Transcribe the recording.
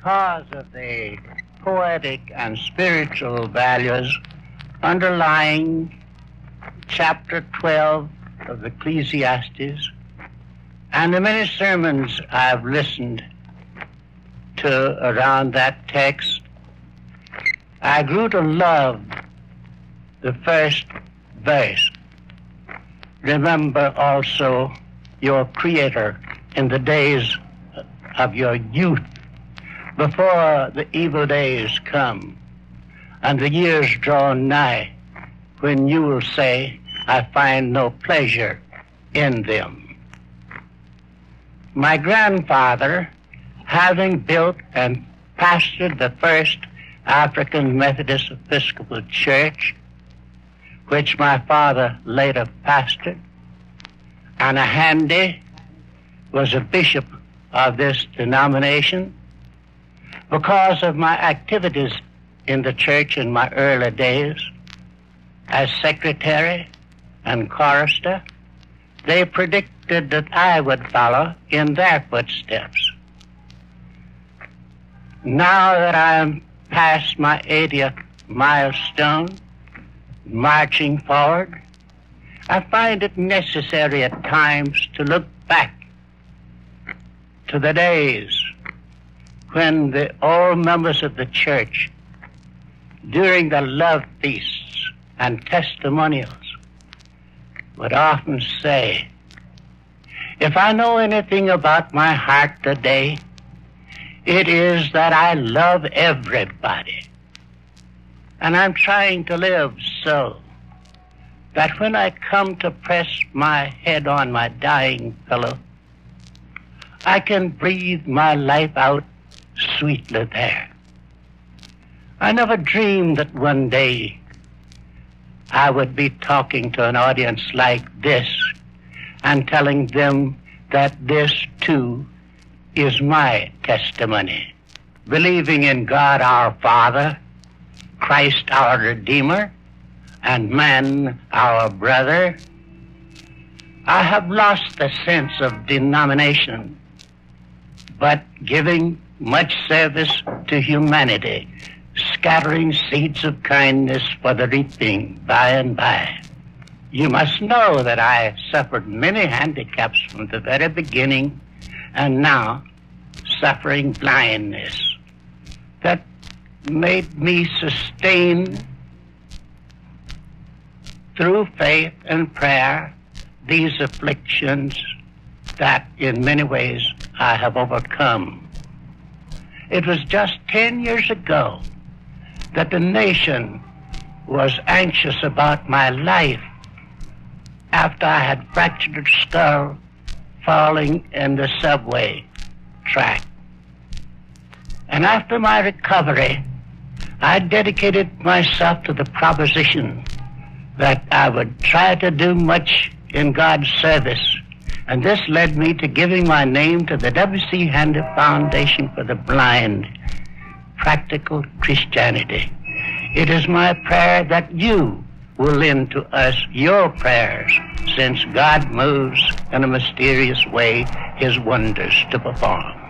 because of the poetic and spiritual values underlying chapter 12 of Ecclesiastes and the many sermons I've listened to around that text, I grew to love the first verse. Remember also your Creator in the days of your youth, before the evil days come and the years draw nigh, when you will say, I find no pleasure in them. My grandfather, having built and pastored the first African Methodist Episcopal Church, which my father later pastored, and a handy was a bishop of this denomination, because of my activities in the church in my early days as secretary and chorister, they predicted that I would follow in their footsteps. Now that I am past my 80th milestone, marching forward, I find it necessary at times to look back to the days when the old members of the church, during the love feasts and testimonials, would often say, if I know anything about my heart today, it is that I love everybody. And I'm trying to live so that when I come to press my head on my dying pillow, I can breathe my life out sweetly there. I never dreamed that one day I would be talking to an audience like this and telling them that this too is my testimony. Believing in God our Father, Christ our Redeemer, and man our brother, I have lost the sense of denomination, but giving much service to humanity, scattering seeds of kindness for the reaping by and by. You must know that I suffered many handicaps from the very beginning, and now suffering blindness that made me sustain through faith and prayer these afflictions that in many ways I have overcome. It was just 10 years ago that the nation was anxious about my life after I had fractured a skull falling in the subway track. And after my recovery, I dedicated myself to the proposition that I would try to do much in God's service. And this led me to giving my name to the W.C. Handy Foundation for the Blind, Practical Christianity. It is my prayer that you will lend to us your prayers, since God moves in a mysterious way his wonders to perform.